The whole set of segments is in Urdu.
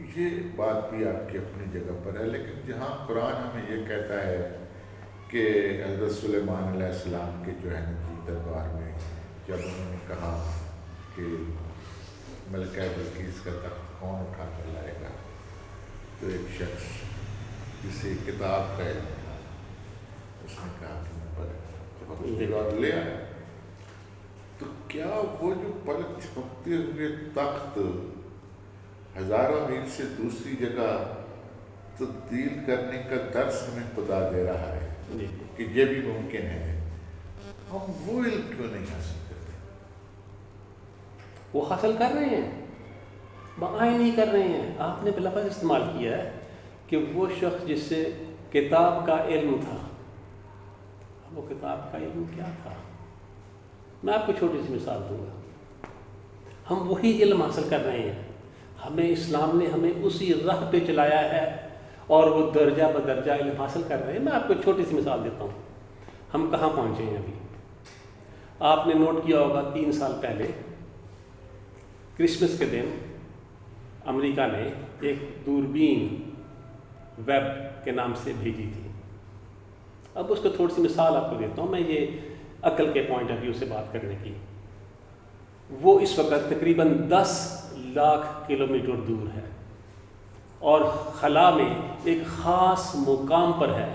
یہ بات بھی آپ کی اپنی جگہ پر ہے، لیکن جہاں قرآن ہمیں یہ کہتا ہے کہ حضرت سلیمان علیہ السلام کے جو ہے نا جی دربار میں جب انہوں نے کہا کہ ملکہ بلقیس کا تخت کون اٹھا کر لائے گا، تو ایک شخص جسے کتاب کا علم تھا اس نے کہا کہ میں پلک جھپکتے لے آیا۔ تو کیا وہ جو پلک جھپکتے ہوئے تخت ہزاروں میل سے دوسری جگہ تبدیل کرنے کا درس ہمیں خدا دے رہا ہے کہ یہ بھی ممکن ہے، ہم وہ علم کیوں نہیں حاصل کرتے؟ وہ حاصل کر رہے ہیں، بآئیں نہیں کر رہے ہیں۔ آپ نے لفظ استعمال کیا ہے کہ وہ شخص جس سے کتاب کا علم تھا، وہ کتاب کا علم کیا تھا؟ میں آپ کو چھوٹی سی مثال دوں گا۔ ہم وہی علم حاصل کر رہے ہیں، ہمیں اسلام نے ہمیں اسی راہ پہ چلایا ہے اور وہ درجہ بدرجہ علم حاصل کر رہے ہیں۔ میں آپ کو چھوٹی سی مثال دیتا ہوں، ہم کہاں پہنچے ہیں ابھی۔ آپ نے نوٹ کیا ہوگا 3 سال پہلے کرسمس کے دن امریکہ نے ایک دوربین ویب کے نام سے بھیجی تھی۔ اب اس کو تھوڑی سی مثال آپ کو دیتا ہوں میں، یہ عقل کے پوائنٹ آف ویو سے بات کرنے کی۔ وہ اس وقت تقریباً 10 لاکھ کلومیٹر دور ہے اور خلا میں ایک خاص مقام پر ہے،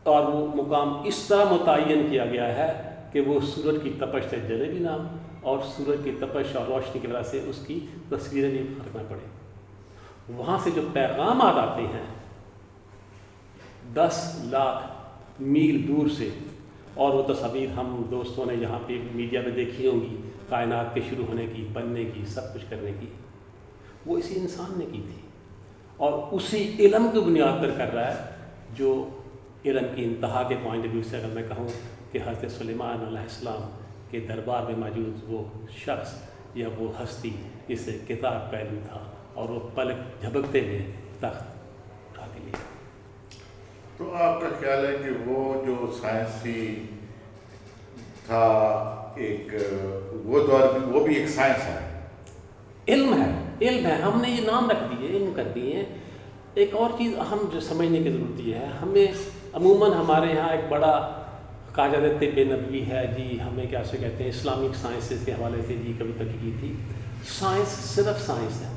اور وہ مقام اس طرح متعین کیا گیا ہے کہ وہ سورج کی تپش سے جلے بھی نہ، اور سورج کی تپش اور روشنی کی وجہ سے اس کی تصویریں بھی فرق نہ پڑے۔ وہاں سے جو پیغامات آتے ہیں 10 لاکھ میل دور سے، اور وہ تصاویر ہم دوستوں نے یہاں پہ میڈیا پہ دیکھی ہوں گی، کائنات کے شروع ہونے کی، بننے کی، سب کچھ کرنے کی، وہ اسی انسان نے کی تھی، اور اسی علم کی بنیاد پر کر رہا ہے جو علم کی انتہا کے پوائنٹ آف ویو سے اگر میں کہوں کہ حضرت سلیمان علیہ السلام کے دربار میں موجود وہ شخص یا وہ ہستی جسے کتاب کا علم تھا، اور وہ پلک جھپکتے ہوئے تخت اٹھا کے لیا۔ تو آپ کا خیال ہے کہ وہ جو سائنسی تھا ایک وہ دور بھی، وہ بھی ایک سائنس ہے، علم ہے، علم ہے، ہم نے یہ نام رکھ دیے، علم کر دیے ہیں۔ ایک اور چیز اہم جو سمجھنے کی ضرورت یہ ہے، ہمیں عموماً ہمارے یہاں ایک بڑا کہا جاتا ہے طب نبوی ہے جی، ہمیں کیا سے کہتے ہیں اسلامک سائنسز کے حوالے سے جی کبھی تک کی تھی۔ سائنس صرف سائنس ہے،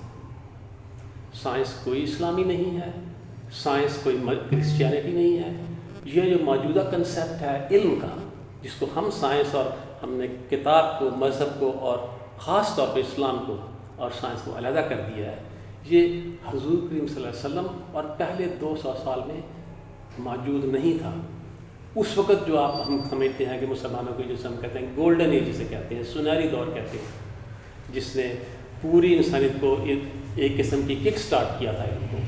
سائنس کوئی اسلامی نہیں ہے، سائنس کوئی کرسچینٹی نہیں ہے۔ یہ جو موجودہ کنسیپٹ ہے علم کا، جس کو ہم سائنس، اور ہم نے کتاب کو، مذہب کو، اور خاص طور پہ اسلام کو اور سائنس کو علیحدہ کر دیا ہے، یہ حضور کریم صلی اللہ علیہ وسلم اور پہلے 200 سال میں موجود نہیں تھا۔ اس وقت جو ہم سمجھتے ہیں کہ مسلمانوں کو جسے ہم کہتے ہیں گولڈن ایج جسے کہتے ہیں، سنہری دور کہتے ہیں، جس نے پوری انسانیت کو ایک قسم کی کک سٹارٹ کیا تھا علم کو،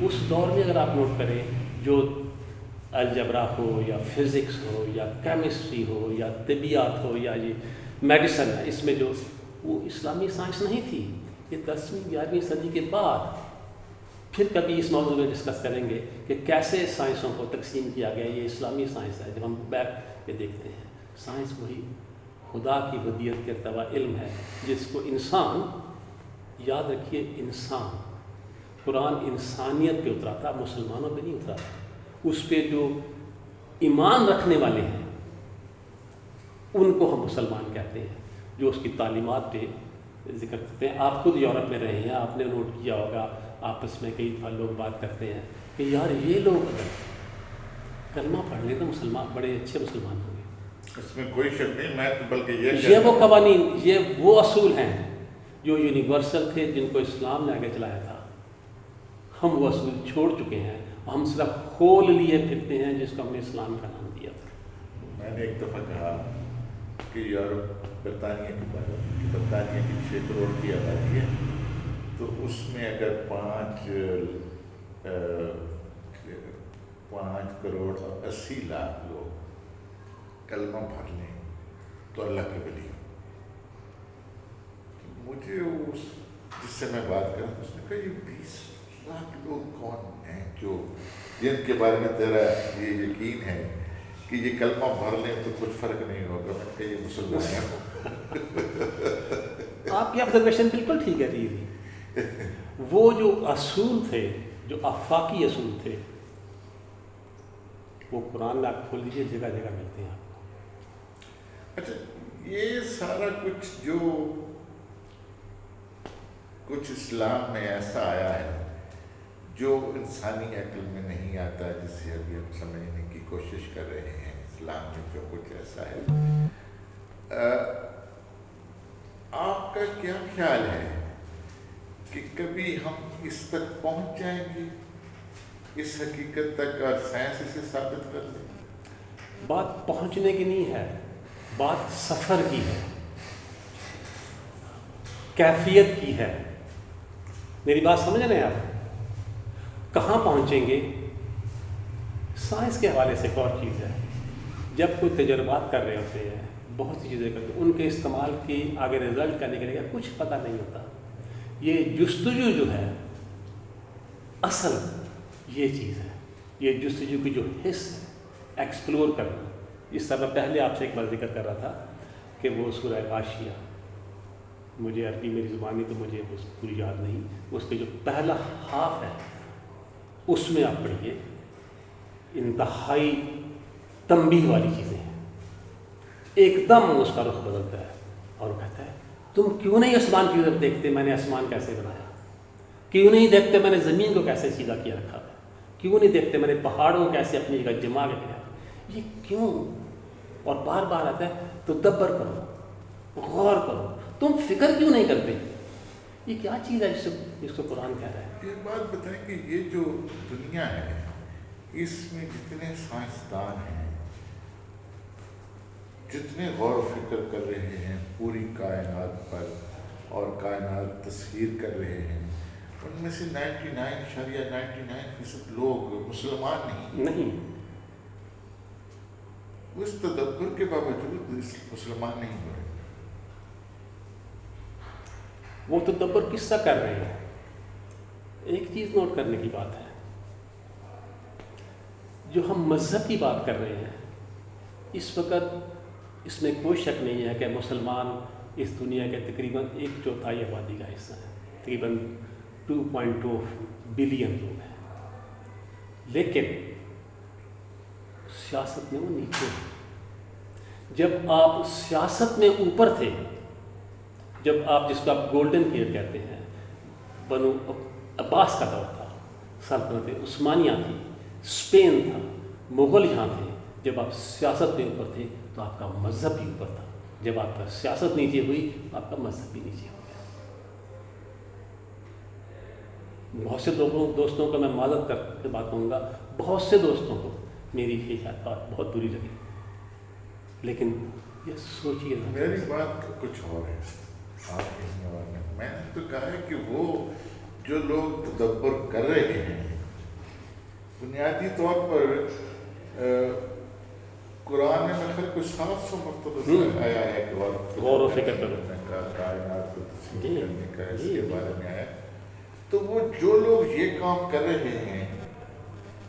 اس دور میں اگر آپ نوٹ کریں جو الجبرا ہو یا فزکس ہو یا کیمسٹری ہو یا طبیعت ہو یا یہ میڈیسن ہے، اس میں جو وہ اسلامی سائنس نہیں تھی۔ یہ 10ویں 11ویں صدی کے بعد، پھر کبھی اس موضوع میں ڈسکس کریں گے کہ کیسے سائنسوں کو تقسیم کیا گیا۔ یہ اسلامی سائنس ہے، جب ہم بیک پہ دیکھتے ہیں سائنس وہی خدا کی ودیت کے ارتبا علم ہے جس کو انسان، یاد رکھیے انسان، قرآن انسانیت پہ اترا تھا، مسلمانوں پہ نہیں اترا تھا۔ اس پہ جو ایمان رکھنے والے ہیں ان کو ہم مسلمان کہتے ہیں، جو اس کی تعلیمات پہ ذکر کرتے ہیں۔ آپ خود یورپ میں رہے ہیں، آپ نے نوٹ کیا ہوگا آپس میں کئی دفعہ لوگ بات کرتے ہیں کہ یار یہ لوگ اگر کلمہ پڑھ لیں تو مسلمان بڑے اچھے مسلمان ہوں گے۔ اس میں کوئی شک نہیں، میں تو بلکہ یہ وہ قوانین، یہ وہ اصول ہیں جو یونیورسل تھے جن کو اسلام نے آگے چلایا تھا۔ ہم وہ اصول چھوڑ چکے ہیں، ہم صرف کھول لیے پھرتے ہیں جس کو ہم نے اسلام کا نام دیا تھا۔ میں نے ایک دفعہ کہا کہ یورپ برطانیہ کی 6 کروڑ کی آبادی ہے، تو اس میں اگر 5 کروڑ 80 لاکھ لوگ کلمہ پڑھ لیں تو اللہ کے ولی۔ مجھے جس سے میں بات کروں اس نے کہا یہ 20 لاکھ لوگ کون ہیں جو جن کے بارے میں تیرا یہ یقین ہے کہ یہ کلمہ پڑھ لیں تو کچھ فرق نہیں ہوگا؟ میں نے کہا یہ مسلمان ہیں۔ آپ کی آبزرویشن بالکل ٹھیک ہے جی، وہ جو اصول تھے، جو آفاقی اصول تھے، وہ قرآن میں آپ کھول دیجیے، جگہ جگہ ملتے ہیں آپ کو۔ اچھا، یہ سارا کچھ اسلام میں ایسا آیا ہے جو انسانی عقل میں نہیں آتا، جسے ابھی ہم سمجھنے کی کوشش کر رہے ہیں۔ اسلام میں جو کچھ ایسا ہے، آپ کا کیا خیال ہے کہ کبھی ہم اس تک پہنچ جائیں گے، اس حقیقت تک، اور سائنس اسے ثابت کر دیں؟ بات پہنچنے کی نہیں ہے، بات سفر کی ہے، کیفیت کی ہے۔ میری بات سمجھ رہے ہیں آپ؟ کہاں پہنچیں گے، سائنس کے حوالے سے ایک اور چیز ہے۔ جب کوئی تجربات کر رہے ہوتے ہیں، بہت سی چیزیں کرتے ہیں، ان کے استعمال کی آگے رزلٹ کا نکلے گا کچھ پتہ نہیں ہوتا۔ یہ جستجو جو ہے، اصل یہ چیز ہے، یہ جستجو کی جو حص ہے، ایکسپلور کرنا۔ اس طرح پہلے آپ سے ایک بار ذکر کر رہا تھا کہ وہ سورہ غاشیہ، مجھے عربی میری زبانی تو مجھے اس پوری یاد نہیں، اس کے جو پہلا ہاف ہے اس میں آپ پڑھیے، انتہائی تنبیہ والی چیزیں ہیں۔ ایک دم اس کا رخ بدلتا ہے اور وہ کہتا ہے تم کیوں نہیں آسمان کی طرف دیکھتے، میں نے آسمان کیسے بنایا؟ کیوں نہیں دیکھتے میں نے زمین کو کیسے سیدھا کیا رکھا ہے؟ کیوں نہیں دیکھتے میں نے پہاڑوں کو کیسے اپنی جگہ جما کے گیا؟ یہ کیوں؟ اور بار بار آتا ہے تو تدبر کرو، غور کرو، تم فکر کیوں نہیں کرتے؟ یہ کیا چیز ہے جس کو قرآن کہہ رہا ہے؟ ایک بات بتائیں کہ یہ جو دنیا ہے، اس میں جتنے سائنسدان ہیں، جتنے غور و فکر کر رہے ہیں پوری کائنات پر اور کائنات تسخیر کر رہے ہیں، ان میں سے 99.99% لوگ مسلمان نہیں۔ اس تدبر کے باوجود مسلمان نہیں ہو رہے۔ وہ تدبر کس سے کر رہے ہیں؟ ایک چیز نوٹ کرنے کی بات ہے، جو ہم مذہب کی بات کر رہے ہیں، اس وقت اس میں کوئی شک نہیں ہے کہ مسلمان اس دنیا کے تقریباً 1/4 آبادی کا حصہ ہے، تقریباً 2.2 بلین لوگ ہیں، لیکن سیاست میں وہ نیچے ہیں۔ جب آپ سیاست میں اوپر تھے، جب آپ جس کو آپ گولڈن پیریڈ کہتے ہیں، بنو عباس کا دور تھا، سلطنت عثمانیہ تھی، اسپین تھا، مغل یہاں تھے، جب آپ سیاست میں اوپر تھے تو آپ کا مذہب بھی اوپر تھا، جب آپ کا سیاست نیچے ہوئی تو آپ کا مذہب بھی نیچے ہو گیا۔ بہت سے دوستوں کو میں معذرت کر کے بات کہوں گا، بہت سے دوستوں کو میری یہ بات بہت بری لگی، لیکن یہ سوچیے نا، میری بات کچھ اور ہے، آپ کہنے والے میں نے تو کہا ہے کہ وہ جو لوگ تدبر کر رہے ہیں، بنیادی طور پر قرآن میں خیر کوئی 700 مرتبہ آیا ہے کہ غور و فکر کرو، کائنات کو تسخیر کرنے کا، اس کے بارے میں آیا۔ تو وہ جو لوگ یہ کام کر رہے ہیں،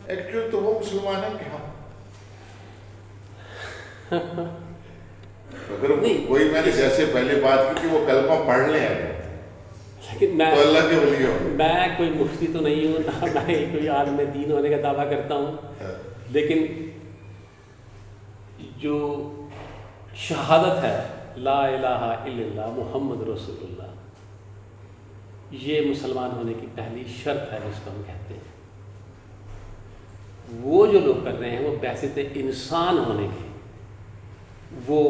ایکچوئل تو وہ مسلمان ہیں کہ ہم؟ اگر کوئی، میں نے جیسے پہلے بات کی کہ وہ کلمہ پڑھ لیں لیکن تو اللہ کے ولی ہو۔ میں کوئی مفتی تو نہیں ہوں، نہ میں کوئی عالم دین ہونے کا دعویٰ کرتا ہوں، لیکن جو شہادت ہے لا الہ الا اللہ محمد رسول اللہ، یہ مسلمان ہونے کی پہلی شرط ہے جس کو ہم کہتے ہیں۔ وہ جو لوگ کر رہے ہیں وہ بحثیت انسان ہونے کے وہ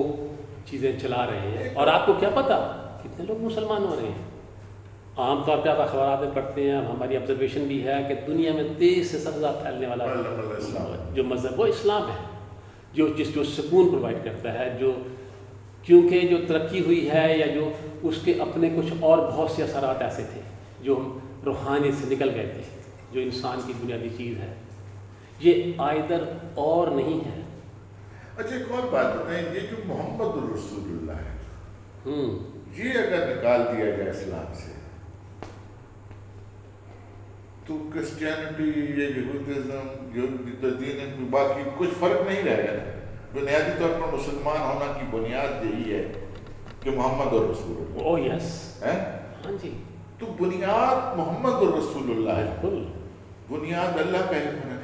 چیزیں چلا رہے ہیں، اور آپ کو کیا پتا کتنے لوگ مسلمان ہو رہے ہیں؟ عام طور پہ آپ اخبارات میں پڑھتے ہیں، ہماری آبزرویشن بھی ہے کہ دنیا میں تیز سے سب سے زیادہ پھیلنے والا جو مذہب وہ اسلام ہے، جو سکون پرووائڈ کرتا ہے، جو کیونکہ جو ترقی ہوئی ہے، یا جو اس کے اپنے کچھ اور بہت سے اثرات ایسے تھے جو روحانیت سے نکل گئے تھے، جو انسان کی بنیادی چیز ہے، یہ آئدر اور نہیں ہے۔ اچھا ایک اور بات بتائیں، یہ جو محمد الرسول اللہ ہے، یہ اگر نکال دیا جائے اسلام سے تو کرسچینٹی یا یہودیزم جو دین باقی کچھ فرق نہیں رہے گا۔ بنیادی طور پر مسلمان ہونا کی بنیاد یہی ہے کہ محمد اور رسول اللہ۔ اوہ یس، ہاں جی، تو بنیاد محمد رسول اللہ ہے، بالکل. بنیاد اللہ کا علم نہیں.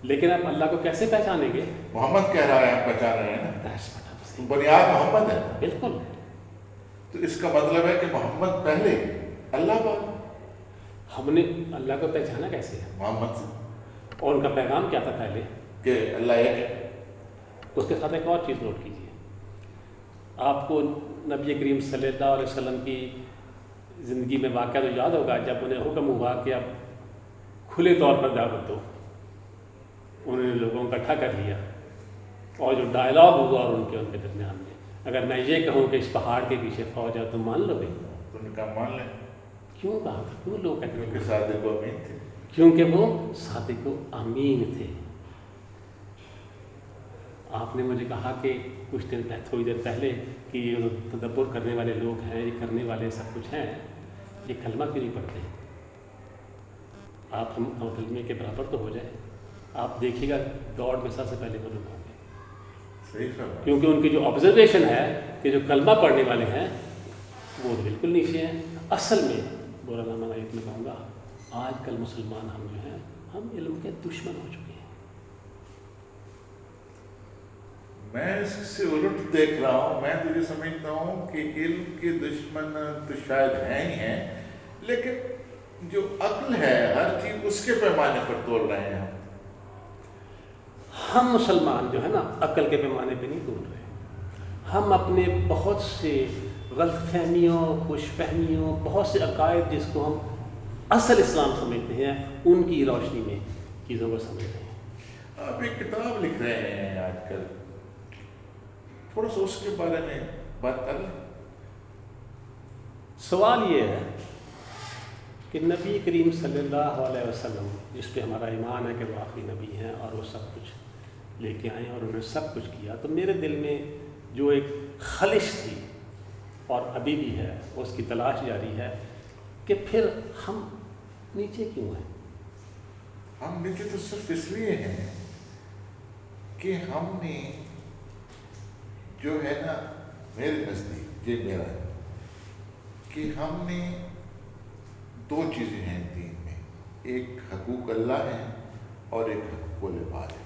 لیکن آپ اللہ کو کیسے پہچانیں گے؟ محمد کہہ رہا ہے، آپ پہچان رہے ہیں نا، That's what I'm تو saying. بنیاد محمد ہے. بالکل. تو اس کا مطلب ہے کہ محمد پہلے، اللہ بعد. ہم نے اللہ کو پہچانا کیسے ہے؟ محمد سے اور ان کا پیغام کیا تھا پہلے؟ کہ اللہ ایک ہے. اس کے ساتھ ایک اور چیز نوٹ کیجیے. آپ کو نبی کریم صلی اللہ علیہ وسلم کی زندگی میں واقعہ تو یاد ہوگا جب انہیں حکم ہوا کہ اب کھلے طور پر دعوت دو. انہوں نے لوگوں کو اکٹھا کر لیا اور جو ڈائلاگ ہوا اور ان کے درمیان میں، اگر میں یہ کہوں کہ اس پہاڑ کے پیچھے فوج ہے تو مان لو گے؟ تو ان کا مان لیں، کیوں کہا تھا؟ کیوں لوگ کہتے کیونکہ ہیں؟ صادق و امین تھے. کیونکہ وہ صادق و امین تھے. آپ نے مجھے کہا کہ کچھ دن تھوڑی دیر پہلے کہ یہ جو تدبر کرنے والے لوگ ہیں، یہ کرنے والے سب کچھ ہیں، یہ کلمہ کیوں نہیں پڑھتے؟ آپ ہم کلمے کے برابر تو ہو جائے. آپ دیکھیے گا دوڑ میں سب سے پہلے وہ لوگ ہوں گے، صحیح فرمایا. کیونکہ ان کی جو آبزرویشن ہے کہ جو کلمہ پڑھنے والے ہیں وہ بالکل نیچے ہیں. اصل میں برا نہ منائیت میں کہوں گا، آج کل مسلمان ہم جو ہیں، ہم علم کے دشمن ہو چکے ہیں. میں اس سے الٹ دیکھ رہا ہوں. میں تو یہ سمجھتا ہوں کہ علم کے دشمن تو شاید ہیں ہی ہیں، لیکن جو عقل ہے ہر چیز اس کے پیمانے پر تول رہے ہیں. ہم مسلمان جو ہے نا عقل کے پیمانے پہ نہیں تول رہے. ہم اپنے بہت سے غلط فہمیوں، خوش فہمیوں، بہت سے عقائد جس کو ہم اصل اسلام سمجھتے ہیں، ان کی روشنی میں چیزوں کو سمجھ رہے ہیں. آپ ایک کتاب لکھ رہے ہیں آج کل، تھوڑا سا اس کے بارے میں بات کر لیں. سوال یہ ہے کہ نبی کریم صلی اللہ علیہ وسلم جس پہ ہمارا ایمان ہے کہ وہ آخری نبی ہیں اور وہ سب کچھ لے کے آئے اور انہوں نے سب کچھ کیا، تو میرے دل میں جو ایک خلش تھی اور ابھی بھی ہے، اس کی تلاش جاری ہے کہ پھر ہم نیچے کیوں ہیں؟ ہم نیچے تو صرف اس لیے ہیں کہ ہم نے جو ہے نا، میرے نزدیک یہ میرا ہے کہ ہم نے دو چیزیں ہیں دین میں، ایک حقوق اللہ ہے اور ایک حقوق العباد ہے.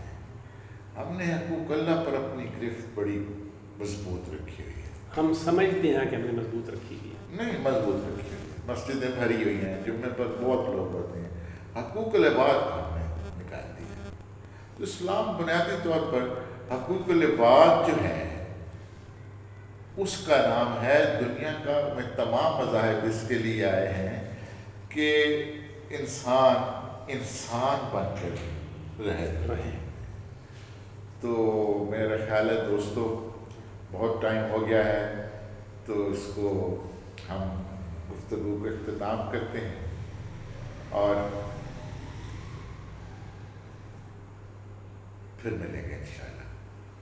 ہم نے حقوق اللہ پر اپنی گرفت بڑی مضبوط رکھی ہوئی ہے. ہم سمجھتے ہیں کہ ہم نے مضبوط رکھی ہوئی ہے. نہیں، مضبوط رکھی ہوئی ہے. مسجدیں بھری ہوئی ہیں، جمعے پر بہت لوگ ہوتے ہیں. حقوق العباد کو ہم نے نکال دیا ہے. تو اسلام بنیادی طور پر حقوق العباد جو ہے اس کا نام ہے، دنیا کا میں تمام مذاہب اس کے لیے آئے ہیں کہ انسان بن کر رہے. تو میرا خیال ہے دوستو بہت ٹائم ہو گیا ہے، تو اس کو ہم گفتگو کا اختتام کرتے ہیں اور پھر ملیں گے انشاءاللہ.